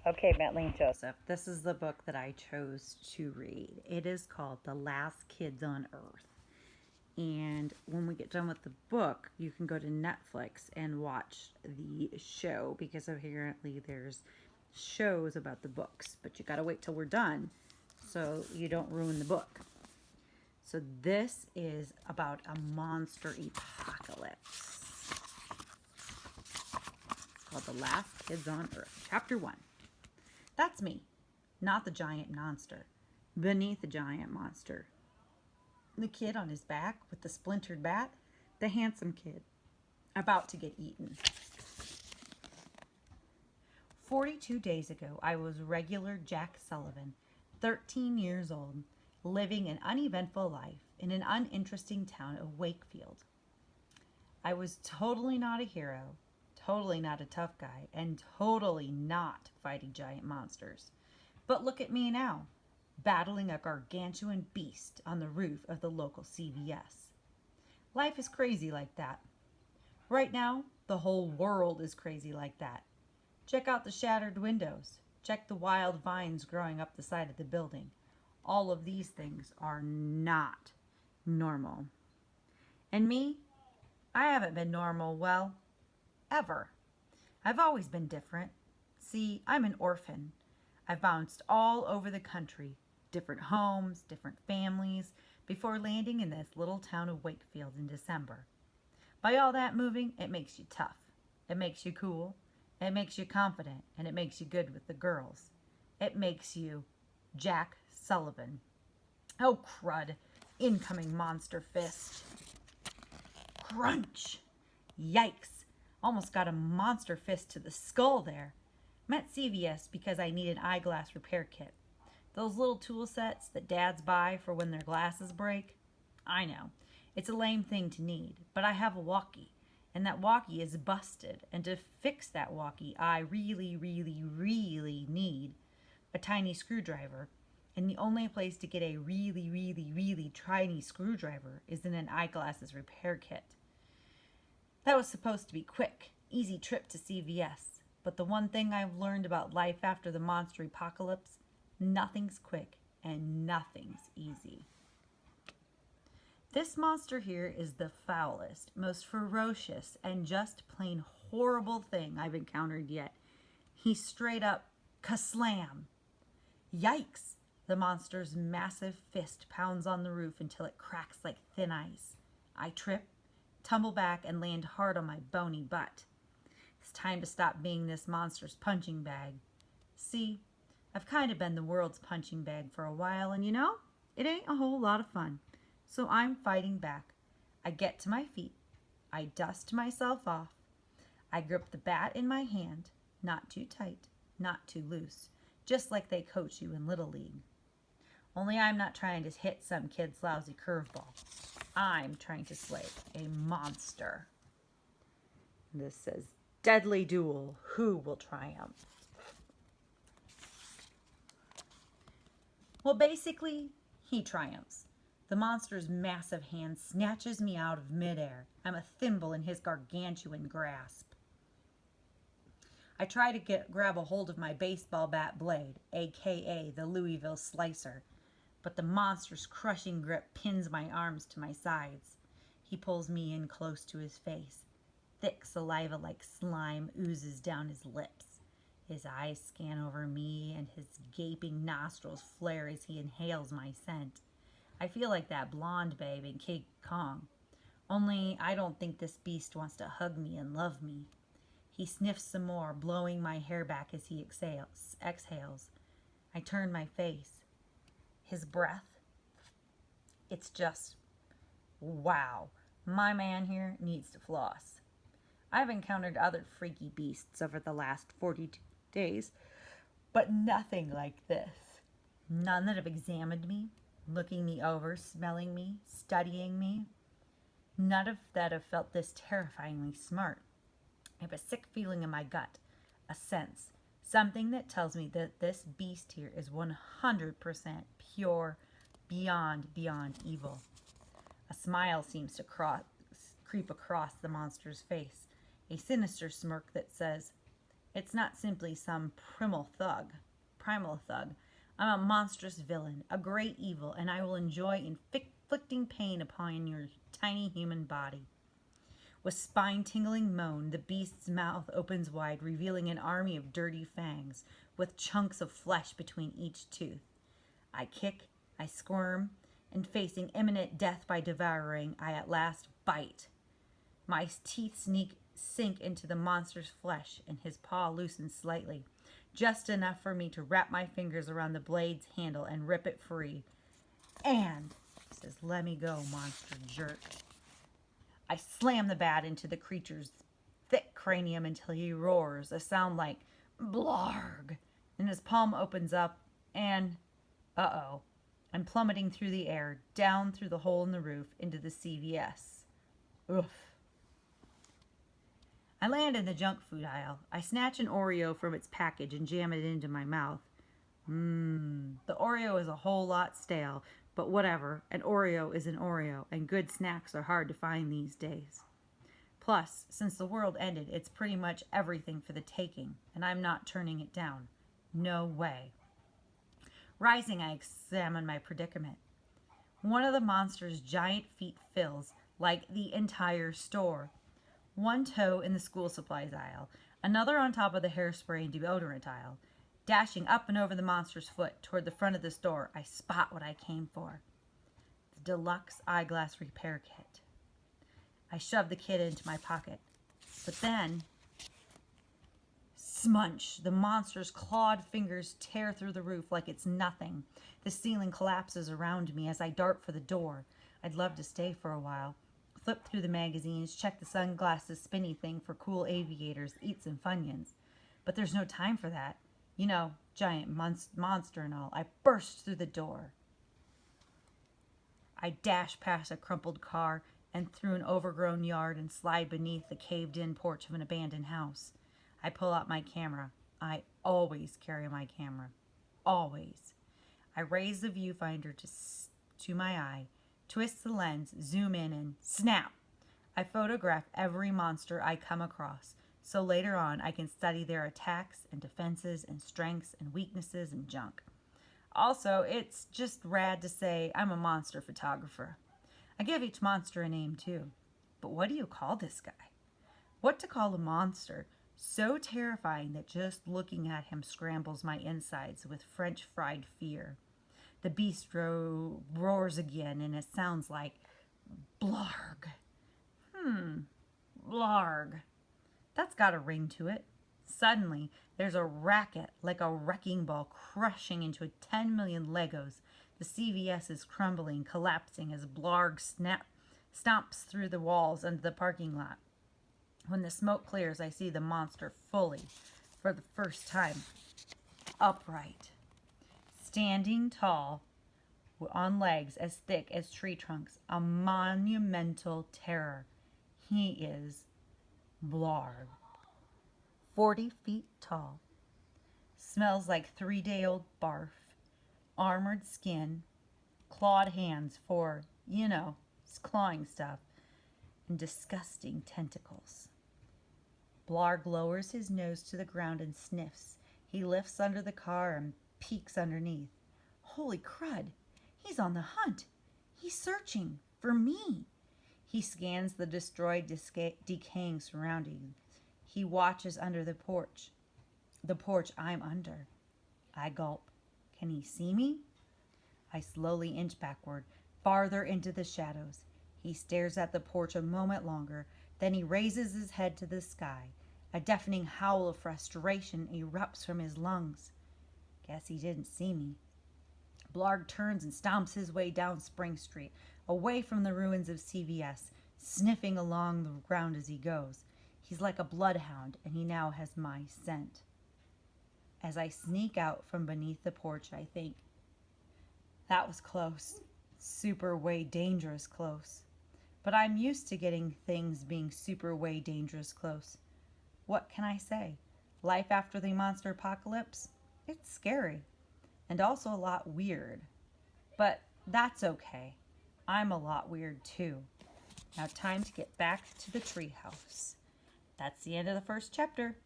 Okay, Bentley and Joseph, this is the book that I chose to read. It is called The Last Kids on Earth. And when we get done with the book, you can go to Netflix and watch the show because apparently there's shows about the books, but you got to wait till we're done so you don't ruin the book. So this is about a monster apocalypse. It's called The Last Kids on Earth. Chapter 1. That's me, not the giant monster. Beneath the giant monster. The kid on his back with the splintered bat, the handsome kid, about to get eaten. 42 days ago, I was regular Jack Sullivan, 13 years old, living an uneventful life in an uninteresting town of Wakefield. I was totally not a hero, totally not a tough guy, and totally not fighting giant monsters. But look at me now, battling a gargantuan beast on the roof of the local CVS. Life is crazy like that. Right now, the whole world is crazy like that. Check out the shattered windows. Check the wild vines growing up the side of the building. All of these things are not normal. And me, I haven't been normal, well, ever. I've always been different. See, I'm an orphan. I've bounced all over the country, different homes, different families, before landing in this little town of Wakefield in December. By all that moving, it makes you tough. It makes you cool. It makes you confident. And it makes you good with the girls. It makes you Jack Sullivan. Oh, crud. Incoming monster fist. Crunch. Yikes. Almost got a monster fist to the skull there. I'm at CVS because I need an eyeglass repair kit. Those little tool sets that dads buy for when their glasses break. I know, it's a lame thing to need, but I have a walkie, and that walkie is busted, and to fix that walkie, I really, really, really need a tiny screwdriver, and the only place to get a really, really, really tiny screwdriver is in an eyeglasses repair kit. That was supposed to be quick, easy trip to CVS, but the one thing I've learned about life after the monster apocalypse, nothing's quick and nothing's easy. This monster here is the foulest, most ferocious, and just plain horrible thing I've encountered yet. He straight up kaslam. Yikes! The monster's massive fist pounds on the roof until it cracks like thin ice. I trip, tumble back, and land hard on my bony butt. It's time to stop being this monster's punching bag. See, I've kind of been the world's punching bag for a while, and you know, it ain't a whole lot of fun. So I'm fighting back. I get to my feet. I dust myself off. I grip the bat in my hand, not too tight, not too loose, just like they coach you in Little League. Only I'm not trying to hit some kid's lousy curveball. I'm trying to slay a monster. This says, deadly duel, who will triumph? Well, basically, he triumphs. The monster's massive hand snatches me out of midair. I'm a thimble in his gargantuan grasp. I try to grab a hold of my baseball bat blade, aka the Louisville Slicer, but the monster's crushing grip pins my arms to my sides. He pulls me in close to his face. Thick saliva like slime oozes down his lips. His eyes scan over me and his gaping nostrils flare as he inhales my scent. I feel like that blonde babe in King Kong. Only I don't think this beast wants to hug me and love me. He sniffs some more, blowing my hair back as he exhales. I turn my face. His breath. It's just, wow. My man here needs to floss. I've encountered other freaky beasts over the last 42 days, but nothing like this. None that have examined me, looking me over, smelling me, studying me. None of that have felt this terrifyingly smart. I have a sick feeling in my gut, a sense, something that tells me that this beast here is 100% pure, beyond evil. A smile seems to creep across the monster's face, a sinister smirk that says, It's not simply some primal thug. I'm a monstrous villain, a great evil, and I will enjoy inflicting pain upon your tiny human body. With spine-tingling moan, the beast's mouth opens wide, revealing an army of dirty fangs, with chunks of flesh between each tooth. I kick, I squirm, and facing imminent death by devouring, I at last bite. My teeth sink into the monster's flesh, and his paw loosens slightly, just enough for me to wrap my fingers around the blade's handle and rip it free. And, says, "Let me go, monster jerk." I slam the bat into the creature's thick cranium until he roars, a sound like blarg. And his palm opens up, and I'm plummeting through the air, down through the hole in the roof, into the CVS. Oof. I land in the junk food aisle. I snatch an Oreo from its package and jam it into my mouth. The Oreo is a whole lot stale, but whatever. An Oreo is an Oreo, and good snacks are hard to find these days. Plus, since the world ended, it's pretty much everything for the taking, and I'm not turning it down. No way. Rising, I examine my predicament. One of the monster's giant feet fills, like the entire store. One toe in the school supplies aisle, another on top of the hairspray and deodorant aisle. Dashing up and over the monster's foot toward the front of the store, I spot what I came for. The deluxe eyeglass repair kit. I shove the kit into my pocket. But then, smunch! The monster's clawed fingers tear through the roof like it's nothing. The ceiling collapses around me as I dart for the door. I'd love to stay for a while. Flip through the magazines, check the sunglasses spinny thing for cool aviators, eat some Funyuns. But there's no time for that. You know, giant monster and all. I burst through the door. I dash past a crumpled car and through an overgrown yard and slide beneath the caved-in porch of an abandoned house. I pull out my camera. I always carry my camera. Always. I raise the viewfinder to my eye, twist the lens, zoom in, and snap! I photograph every monster I come across, so later on I can study their attacks and defenses and strengths and weaknesses and junk. Also, it's just rad to say I'm a monster photographer. I give each monster a name too. But what do you call this guy? What to call a monster so terrifying that just looking at him scrambles my insides with French fried fear? The beast roars again, and it sounds like blarg. Blarg. That's got a ring to it. Suddenly, there's a racket like a wrecking ball crushing into 10 million Legos. The CVS is crumbling, collapsing as blarg stomps through the walls under the parking lot. When the smoke clears, I see the monster fully, for the first time, upright. Standing tall, on legs as thick as tree trunks, a monumental terror. He is Blarg. 40 feet tall. Smells like 3-day-old barf. Armored skin. Clawed hands for, clawing stuff. And disgusting tentacles. Blarg lowers his nose to the ground and sniffs. He lifts under the car and peeks underneath. Holy crud! He's on the hunt. He's searching for me. He scans the destroyed, decaying surroundings. He watches under the porch. The porch I'm under. I gulp. Can he see me? I slowly inch backward, farther into the shadows. He stares at the porch a moment longer, then he raises his head to the sky. A deafening howl of frustration erupts from his lungs. Guess he didn't see me. Blarg turns and stomps his way down Spring Street, away from the ruins of CVS, sniffing along the ground as he goes. He's like a bloodhound, and he now has my scent. As I sneak out from beneath the porch, I think, that was close. Super way dangerous close. But I'm used to getting things being super way dangerous close. What can I say? Life after the monster apocalypse? It's scary. And also a lot weird. But that's okay. I'm a lot weird too. Now time to get back to the treehouse. That's the end of the first chapter.